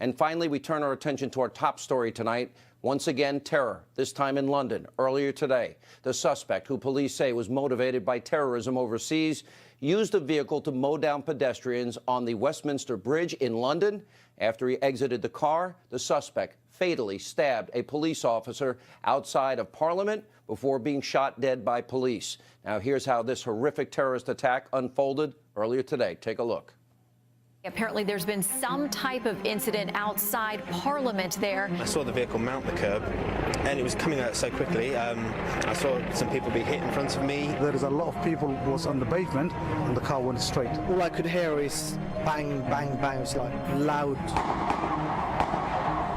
And finally, we turn our attention to our top story tonight. Once again, terror, this time in London. Earlier today, the suspect, who police say was motivated by terrorism overseas, used a vehicle to mow down pedestrians on the Westminster Bridge in London. After he exited the car, the suspect fatally stabbed a police officer outside of Parliament before being shot dead by police. Now, here's how this horrific terrorist attack unfolded earlier today. Take a look. Apparently, there's been some type of incident outside Parliament there. I saw the vehicle mount the curb, and it was coming out so quickly. I saw some people be hit in front of me. There is a lot of people was on the pavement, and the car went straight. All I could hear is bang, bang, bang. It was like loud.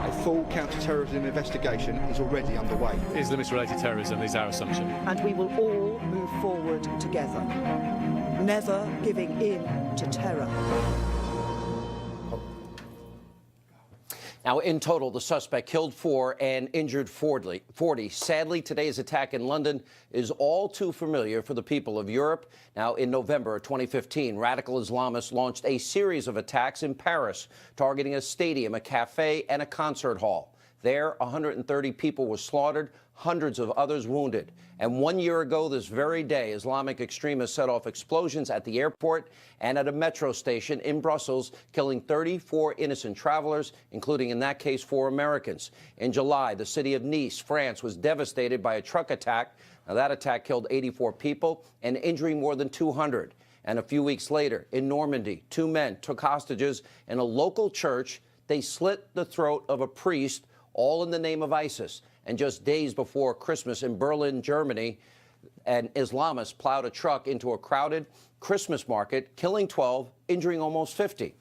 A full counter-terrorism investigation is already underway. Islamist-related terrorism is our assumption. And we will all move forward together, never giving in to terror. Now, in total, the suspect killed 4 and injured 40. Sadly, today's attack in London is all too familiar for the people of Europe. Now, in November of 2015, radical Islamists launched a series of attacks in Paris, targeting a stadium, a cafe, and a concert hall. There, 130 people were slaughtered, hundreds of others wounded. And 1 year ago this very day, Islamic extremists set off explosions at the airport and at a metro station in Brussels, killing 34 innocent travelers, including, in that case, 4 Americans. In July, the city of Nice, France, was devastated by a truck attack. Now, that attack killed 84 people and injuring more than 200. And a few weeks later, in Normandy, 2 men took hostages in a local church. They slit the throat of a priest, all in the name of ISIS. And just days before Christmas in Berlin, Germany, an Islamist plowed a truck into a crowded Christmas market, killing 12, injuring almost 50.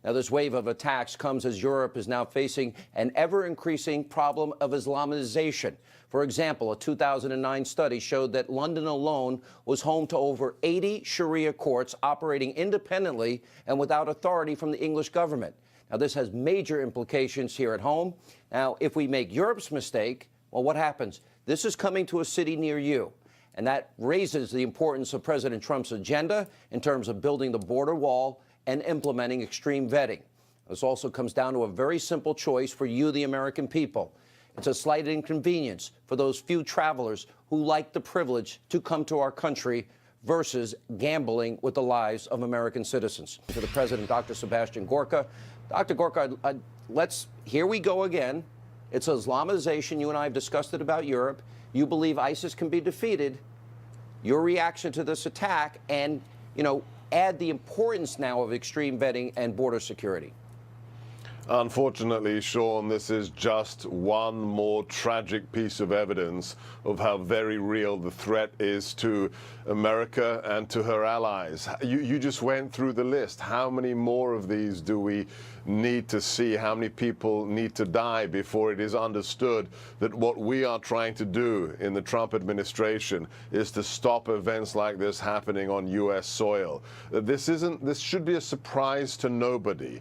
Now, this wave of attacks comes as Europe is now facing an ever-increasing problem of Islamization. For example, a 2009 study showed that London alone was home to over 80 Sharia courts operating independently and without authority from the English government. Now, this has major implications here at home. Now, if we make Europe's mistake, well, what happens? This is coming to a city near you. And that raises the importance of President Trump's agenda in terms of building the border wall and implementing extreme vetting. This also comes down to a very simple choice for you, the American people. It's a slight inconvenience for those few travelers who like the privilege to come to our country versus gambling with the lives of American citizens. To the President, Dr. Sebastian Gorka. Dr. Gorka, here we go again. It's Islamization. You and I have discussed it about Europe. You believe ISIS can be defeated. Your reaction to this attack and, add the importance now of extreme vetting and border security. Unfortunately, Sean, this is just one more tragic piece of evidence of how very real the threat is to America and to her allies. You just went through the list. How many more of these do we need to see? How many people need to die before it is understood that what we are trying to do in the Trump administration is to stop events like this happening on U.S. soil? This should be a surprise to nobody.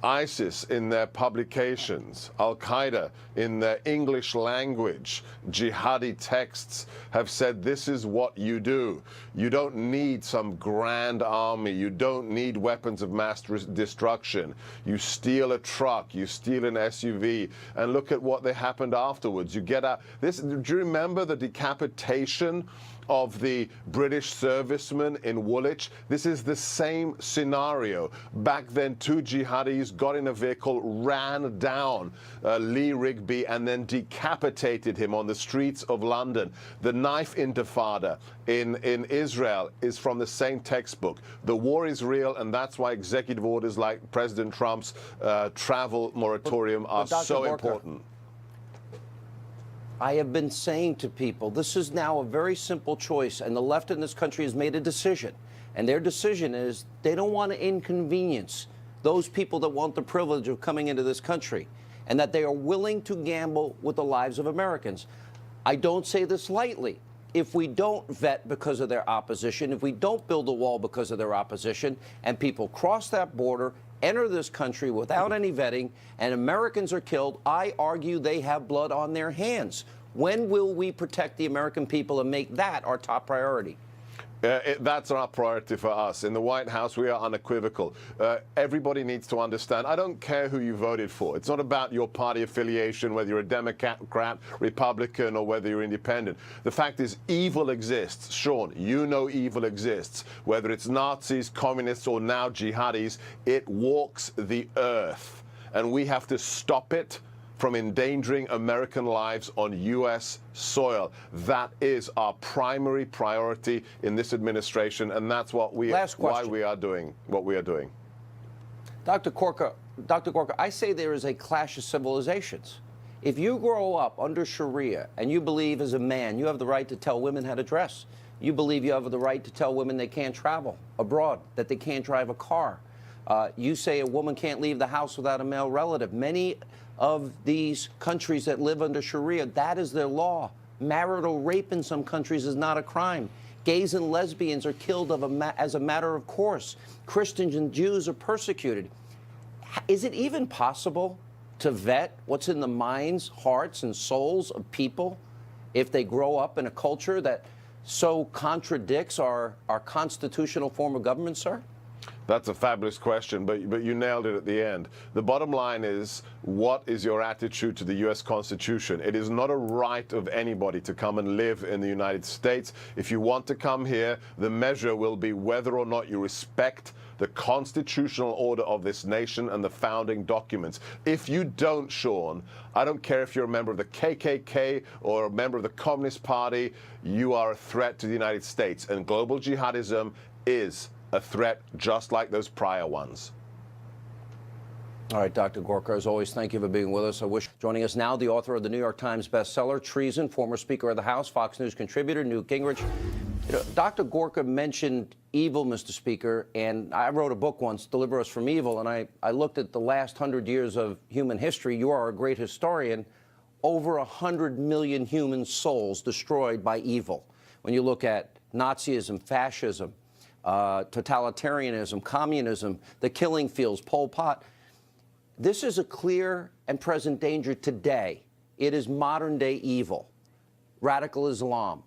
ISIS in their publications, Al-Qaeda in their English language, jihadi texts have said this is what you do. You don't need some grand army. You don't need weapons of mass destruction. You steal a truck, you steal an SUV, and look at what happened afterwards. You get out. Do you remember the decapitation of the British serviceman in Woolwich? This is the same scenario. Back then, 2 jihadis got in a vehicle, ran down Lee Rigby, and then decapitated him on the streets of London. The knife intifada in Israel is from the same textbook. The war is real, and that's why executive orders like President Trump's travel moratorium are so important. I have been saying to people, this is now a very simple choice, and the left in this country has made a decision. And their decision is they don't want to inconvenience those people that want the privilege of coming into this country, and that they are willing to gamble with the lives of Americans. I don't say this lightly. If we don't vet because of their opposition, if we don't build a wall because of their opposition, and people cross that border, enter this country without any vetting, and Americans are killed, I argue they have blood on their hands. When will we protect the American people and make that our top priority? That's our priority for us. In the White House, we are unequivocal. Everybody needs to understand, I don't care who you voted for. It's not about your party affiliation, whether you're a Democrat, Republican, or whether you're independent. The fact is, evil exists. Sean, you know evil exists. Whether it's Nazis, communists, or now jihadis, it walks the earth. And we have to stop it from endangering American lives on U.S. soil. That is our primary priority in this administration, and that's what why we are doing what we are doing. Dr. Gorka, I say there is a clash of civilizations. If you grow up under Sharia and you believe as a man you have the right to tell women how to dress, you believe you have the right to tell women they can't travel abroad, that they can't drive a car. You say a woman can't leave the house without a male relative. Many of these countries that live under Sharia, that is their law. Marital rape in some countries is not a crime. Gays and lesbians are killed as a matter of course. Christians and Jews are persecuted. Is it even possible to vet what's in the minds, hearts, and souls of people if they grow up in a culture that so contradicts our constitutional form of government, sir? That's a fabulous question, but you nailed it at the end. The bottom line is, what is your attitude to the U.S. Constitution? It is not a right of anybody to come and live in the United States. If you want to come here, the measure will be whether or not you respect the constitutional order of this nation and the founding documents. If you don't, Sean, I don't care if you're a member of the KKK or a member of the Communist Party, you are a threat to the United States. And global jihadism is a threat just like those prior ones. All right, Dr. Gorka, as always, thank you for being with us. Joining us now, the author of the New York Times bestseller, Treason, former Speaker of the House, Fox News contributor, Newt Gingrich. You know, Dr. Gorka mentioned evil, Mr. Speaker, and I wrote a book once, Deliver Us from Evil, and I looked at the last 100 years of human history. You are a great historian. Over 100 million human souls destroyed by evil. When you look at Nazism, fascism, totalitarianism, communism, the killing fields, Pol Pot. This is a clear and present danger today. It is modern-day evil, radical Islam.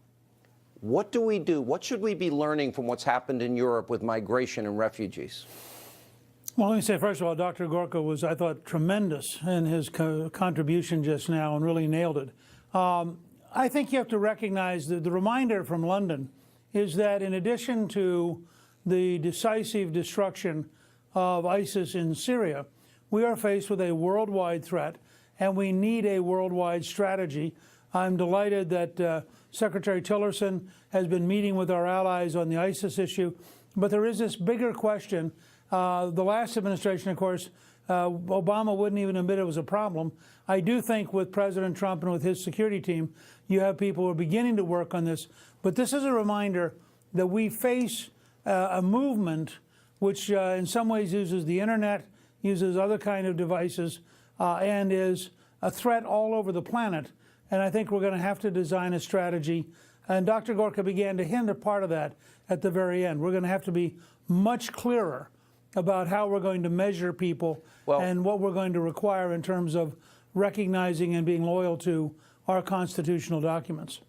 What do we do? What should we be learning from what's happened in Europe with migration and refugees? Well, let me say, first of all, Dr. Gorka was, I thought, tremendous in his contribution just now and really nailed it. I think you have to recognize that the reminder from London is that in addition to the decisive destruction of ISIS in Syria, we are faced with a worldwide threat, and we need a worldwide strategy. I'm delighted that Secretary Tillerson has been meeting with our allies on the ISIS issue, but there is this bigger question. The last administration, of course, Obama wouldn't even admit it was a problem. I do think with President Trump and with his security team, you have people who are beginning to work on this. But this is a reminder that we face a movement which in some ways uses the internet, uses other kind of devices, and is a threat all over the planet. And I think we're going to have to design a strategy. And Dr. Gorka began to hint at part of that at the very end. We're going to have to be much clearer about how we're going to measure people and what we're going to require in terms of recognizing and being loyal to our constitutional documents.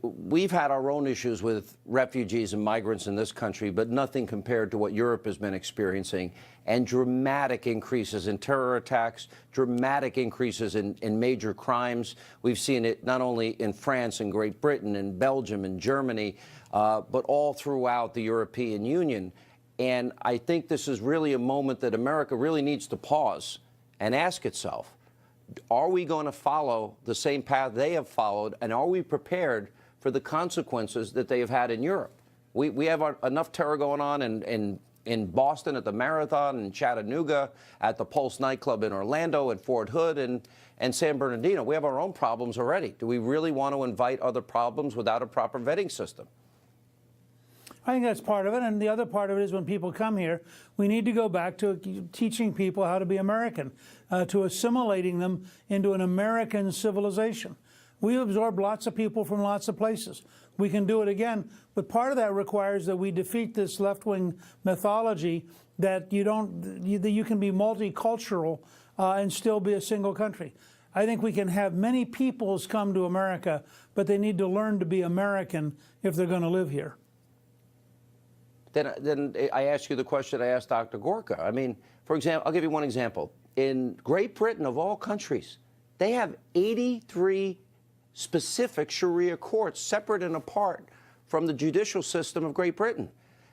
We've had our own issues with refugees and migrants in this country, but nothing compared to what Europe has been experiencing, and dramatic increases in terror attacks, dramatic increases in major crimes. We've seen it not only in France and Great Britain and Belgium and Germany, but all throughout the European Union. And I think this is really a moment that America really needs to pause and ask itself, are we going to follow the same path they have followed, and are we prepared for the consequences that they have had in Europe? We have enough terror going on in Boston at the Marathon, in Chattanooga, at the Pulse nightclub in Orlando, and Fort Hood, and San Bernardino. We have our own problems already. Do we really want to invite other problems without a proper vetting system? I think that's part of it, and the other part of it is when people come here, we need to go back to teaching people how to be American, to assimilating them into an American civilization. We absorb lots of people from lots of places. We can do it again, but part of that requires that we defeat this left-wing mythology that you can be multicultural and still be a single country. I think we can have many peoples come to America, but they need to learn to be American if they're going to live here. Then I ask you the question I asked Dr. Gorka. I mean, for example, I'll give you one example. In Great Britain, of all countries, they have 83 specific Sharia courts, separate and apart from the judicial system of Great Britain.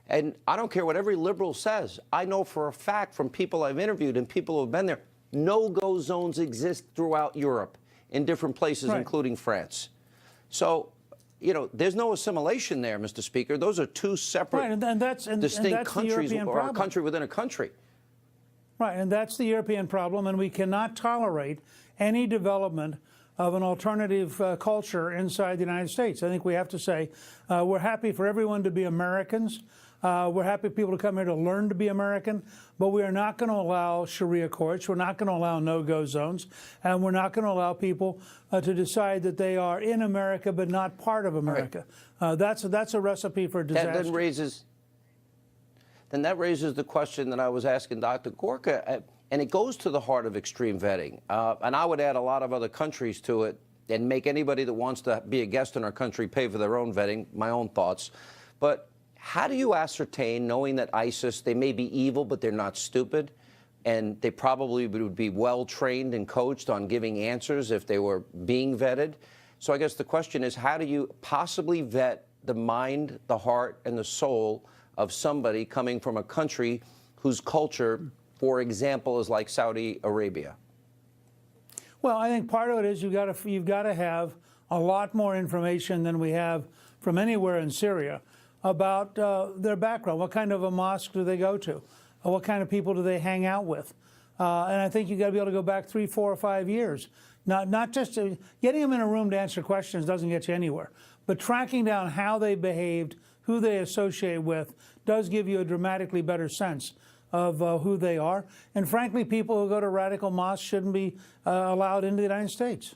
And I don't care what every liberal says. I know for a fact from people I've interviewed and people who have been there, no-go zones exist throughout Europe in different places, including France. So, you know, there's no assimilation there, Mr. Speaker. Those are two separate, distinct countries, or a country within a country. Right, and that's the European problem, and we cannot tolerate any development of an alternative culture inside the United States. I think we have to say we're happy for everyone to be Americans. We're happy for people to come here to learn to be American, but we are not going to allow Sharia courts. We're not going to allow no-go zones, and we're not going to allow people to decide that they are in America but not part of America. Right. That's a recipe for disaster. That raises the question that I was asking Dr. Gorka, and it goes to the heart of extreme vetting. And I would add a lot of other countries to it and make anybody that wants to be a guest in our country pay for their own vetting, my own thoughts. But how do you ascertain, knowing that ISIS, they may be evil, but they're not stupid, and they probably would be well-trained and coached on giving answers if they were being vetted? So I guess the question is, how do you possibly vet the mind, the heart, and the soul of somebody coming from a country whose culture, for example, is like Saudi Arabia? Well, I think part of it is you've got to have a lot more information than we have from anywhere in Syria about their background. What kind of a mosque do they go to? What kind of people do they hang out with? And I think you've got to be able to go back 3, 4, or 5 years. Not just getting them in a room to answer questions doesn't get you anywhere, but tracking down how they behaved, who they associate with, does give you a dramatically better sense of who they are. And frankly, people who go to radical mosques shouldn't be allowed into the United States.